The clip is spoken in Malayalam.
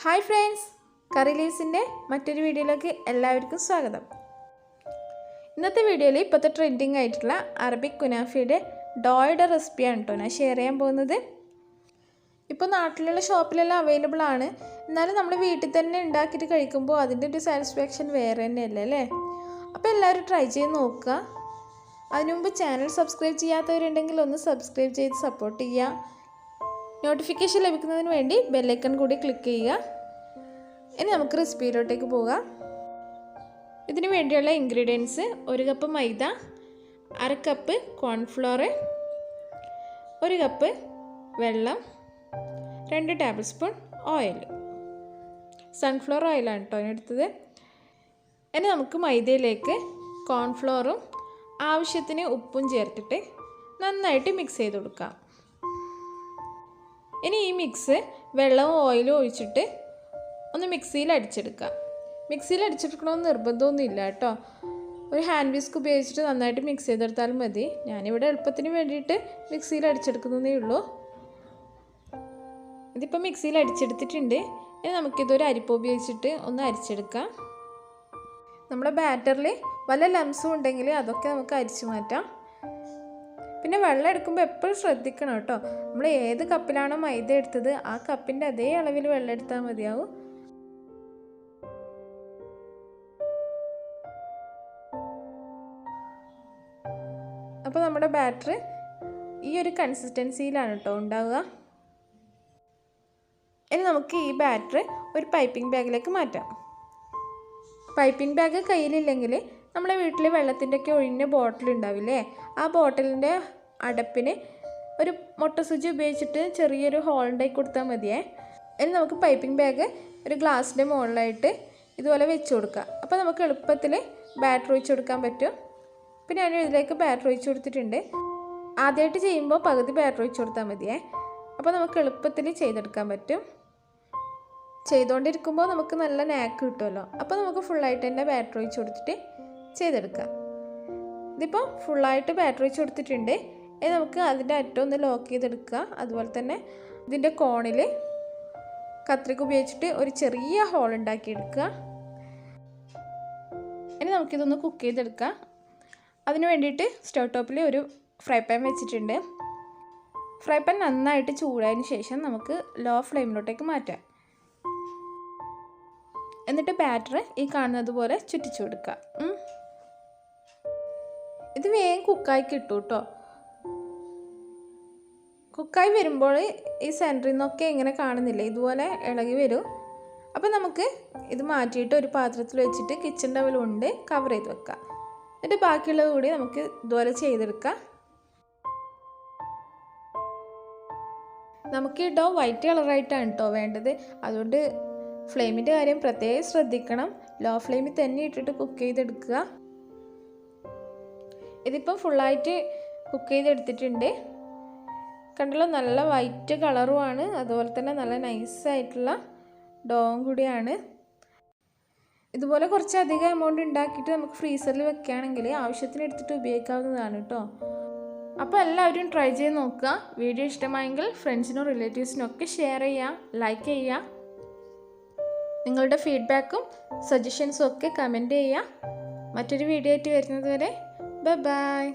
ഹായ് ഫ്രണ്ട്സ്, കറി ലീവ്സിൻ്റെ മറ്റൊരു വീഡിയോയിലേക്ക് എല്ലാവർക്കും സ്വാഗതം. ഇന്നത്തെ വീഡിയോയിൽ ഇപ്പോഴത്തെ ട്രെൻഡിങ് ആയിട്ടുള്ള അറബിക് കുനാഫയുടെ ഡോയുടെ റെസിപ്പിയാണ് കേട്ടോ ഞാൻ ഷെയർ ചെയ്യാൻ പോകുന്നത്. ഇപ്പോൾ നാട്ടിലുള്ള ഷോപ്പിലെല്ലാം അവൈലബിൾ ആണ്. എന്നാലും നമ്മൾ വീട്ടിൽ തന്നെ ഉണ്ടാക്കിയിട്ട് കഴിക്കുമ്പോൾ അതിൻ്റെ ഒരു സാറ്റിസ്ഫാക്ഷൻ വേറെ തന്നെയല്ലേ അല്ലേ? അപ്പോൾ എല്ലാവരും ട്രൈ ചെയ്ത് നോക്കുക. അതിനു മുമ്പ് ചാനൽ സബ്സ്ക്രൈബ് ചെയ്യാത്തവരുണ്ടെങ്കിൽ ഒന്ന് സബ്സ്ക്രൈബ് ചെയ്ത് സപ്പോർട്ട് ചെയ്യുക. നോട്ടിഫിക്കേഷൻ ലഭിക്കുന്നതിന് വേണ്ടി ബെല്ലൈക്കൺ കൂടി ക്ലിക്ക് ചെയ്യുക. ഇനി നമുക്ക് റെസിപ്പിയിലോട്ടേക്ക് പോകാം. ഇതിന് വേണ്ടിയുള്ള ഇൻഗ്രീഡിയൻസ്: 1 കപ്പ് മൈദ, 1/2 കപ്പ് കോൺഫ്ലോർ, 1 കപ്പ് വെള്ളം, 2 ടേബിൾ സ്പൂൺ ഓയിൽ. സൺഫ്ലവർ ഓയിലാണ് കേട്ടോ എടുത്തത്. ഇനി നമുക്ക് മൈദയിലേക്ക് കോൺഫ്ലോറും ആവശ്യത്തിന് ഉപ്പും ചേർത്തിട്ട് നന്നായിട്ട് മിക്സ് ചെയ്ത് കൊടുക്കാം. ഇനി ഈ മിക്സ് വെള്ളവും ഓയിലും ഒഴിച്ചിട്ട് ഒന്ന് മിക്സിയിൽ അടിച്ചെടുക്കാം. മിക്സിയിൽ അടിച്ചെടുക്കണമെന്ന് നിർബന്ധമൊന്നുമില്ല കേട്ടോ. ഒരു ഹാൻഡ് വിസ്ക് ഉപയോഗിച്ചിട്ട് നന്നായിട്ട് മിക്സ് ചെയ്തെടുത്താലും മതി. ഞാനിവിടെ എളുപ്പത്തിന് വേണ്ടിയിട്ട് മിക്സിയിൽ അടിച്ചെടുക്കുന്നതേ ഉള്ളൂ. ഇതിപ്പോൾ മിക്സിയിൽ അടിച്ചെടുത്തിട്ടുണ്ട്. ഇനി നമുക്കിതൊരു അരിപ്പ ഉപയോഗിച്ചിട്ട് ഒന്ന് അരിച്ചെടുക്കാം. നമ്മുടെ ബാറ്ററിൽ വല്ല ലംസും ഉണ്ടെങ്കിൽ അതൊക്കെ നമുക്ക് അരിച്ചു മാറ്റാം. പിന്നെ വെള്ളം എടുക്കുമ്പോൾ എപ്പോഴും ശ്രദ്ധിക്കണം കേട്ടോ. നമ്മൾ ഏത് കപ്പിലാണോ മൈദ എടുത്തത് ആ കപ്പിൻ്റെ അതേ അളവിൽ വെള്ളം എടുത്താൽ മതിയാവും. അപ്പോൾ നമ്മുടെ ബാറ്റർ ഈ ഒരു കൺസിസ്റ്റൻസിയിലാണ് കേട്ടോ ഉണ്ടാവുക. ഇനി നമുക്ക് ഈ ബാറ്റർ ഒരു പൈപ്പിംഗ് ബാഗിലേക്ക് മാറ്റാം. പൈപ്പിംഗ് ബാഗ് കയ്യിലില്ലെങ്കിൽ നമ്മളെ വീട്ടിൽ വെള്ളത്തിൻ്റെയൊക്കെ ഒഴിഞ്ഞ ബോട്ടിൽ ഉണ്ടാവില്ലേ, ആ ബോട്ടിലിൻ്റെ അടപ്പിന് ഒരു മുട്ട സൂചി ഉപയോഗിച്ചിട്ട് ചെറിയൊരു ഹോൾ ഉണ്ടാക്കി കൊടുത്താൽ മതിയേ. ഇനി നമുക്ക് പൈപ്പിംഗ് ബാഗ് ഒരു ഗ്ലാസിൻ്റെ മുകളിലായിട്ട് ഇതുപോലെ വെച്ച് കൊടുക്കുക. അപ്പോൾ നമുക്ക് എളുപ്പത്തിൽ ബാറ്റർ ഒഴിച്ച് കൊടുക്കാൻ പറ്റും. പിന്നെ ഞാൻ ഇതിലേക്ക് ബാറ്റർ ഒഴിച്ച് കൊടുത്തിട്ടുണ്ട്. ആദ്യമായിട്ട് ചെയ്യുമ്പോൾ പകുതി ബാറ്റർ ഒഴിച്ച് കൊടുത്താൽ മതിയേ. അപ്പോൾ നമുക്ക് എളുപ്പത്തിൽ ചെയ്തെടുക്കാൻ പറ്റും. ചെയ്തുകൊണ്ടിരിക്കുമ്പോൾ നമുക്ക് നല്ല നാക്ക് കിട്ടുമല്ലോ. അപ്പോൾ നമുക്ക് ഫുള്ളായിട്ട് തന്നെ ബാറ്റർ ഒഴിച്ച് കൊടുത്തിട്ട് ചെയ്തെടുക്കാം. ഇതിപ്പോൾ ഫുള്ളായിട്ട് ബാറ്റർ ഒഴിച്ച് കൊടുത്തിട്ടുണ്ട്. ഇനി നമുക്ക് അതിൻ്റെ അറ്റം ഒന്ന് ലോക്ക് ചെയ്തെടുക്കുക. അതുപോലെ തന്നെ ഇതിൻ്റെ കോണിൽ കത്രിക ഉപയോഗിച്ചിട്ട് ഒരു ചെറിയ ഹോൾ ഉണ്ടാക്കിയെടുക്കുക. ഇനി നമുക്കിതൊന്ന് കുക്ക് ചെയ്തെടുക്കാം. അതിന് വേണ്ടിയിട്ട് സ്റ്റവ് ടോപ്പിൽ ഒരു ഫ്രൈ പാൻ വെച്ചിട്ടുണ്ട്. ഫ്രൈ പാൻ നന്നായിട്ട് ചൂടായതിന് ശേഷം നമുക്ക് ലോ ഫ്ലെയിമിലോട്ടേക്ക് മാറ്റാം. എന്നിട്ട് ബാറ്റർ ഈ കാണുന്നത് പോലെ ചുറ്റിച്ചു കൊടുക്കുക. ഇത് വേഗം കുക്കായി കിട്ടും കേട്ടോ. കുക്കായി വരുമ്പോൾ ഈ സെൻറ്ററിൽ നിന്നൊക്കെ ഇങ്ങനെ കാണുന്നില്ലേ, ഇതുപോലെ ഇളകി വരും. അപ്പോൾ നമുക്ക് ഇത് മാറ്റിയിട്ട് ഒരു പാത്രത്തിൽ വെച്ചിട്ട് കിച്ചൺ ടവൽ കൊണ്ട് കവർ ചെയ്ത് വെക്കാം. എന്നിട്ട് ബാക്കിയുള്ളത് കൂടി നമുക്ക് ഇതുപോലെ ചെയ്തെടുക്കാം. നമുക്ക് ഈ ഡോ വൈറ്റ് കളറായിട്ടാണ് കേട്ടോ വേണ്ടത്. അതുകൊണ്ട് ഫ്ലെയിമിൻ്റെ കാര്യം പ്രത്യേകം ശ്രദ്ധിക്കണം. ലോ ഫ്ലെയിമിൽ തന്നെ ഇട്ടിട്ട് കുക്ക് ചെയ്തെടുക്കുക. ഇതിപ്പം ഫുള്ളായിട്ട് കുക്ക് ചെയ്തെടുത്തിട്ടുണ്ട്. കണ്ടല്ലോ, നല്ല വൈറ്റ് കളറുമാണ്. അതുപോലെ തന്നെ നല്ല നൈസായിട്ടുള്ള ഡോവും കൂടിയാണ്. ഇതുപോലെ കുറച്ചധികം എമൗണ്ട് ഉണ്ടാക്കിയിട്ട് നമുക്ക് ഫ്രീസറിൽ വെക്കുകയാണെങ്കിൽ ആവശ്യത്തിന് എടുത്തിട്ട് ഉപയോഗിക്കാവുന്നതാണ് കേട്ടോ. അപ്പോൾ എല്ലാവരും ട്രൈ ചെയ്ത് നോക്കുക. വീഡിയോ ഇഷ്ടമായെങ്കിൽ ഫ്രണ്ട്സിനും റിലേറ്റീവ്സിനും ഒക്കെ ഷെയർ ചെയ്യുക, ലൈക്ക് ചെയ്യുക. നിങ്ങളുടെ ഫീഡ്ബാക്കും സജഷൻസും ഒക്കെ കമൻറ്റ് ചെയ്യുക. മറ്റൊരു വീഡിയോ ആയിട്ട് വരുന്നത് വരെ ബൈ ബൈ.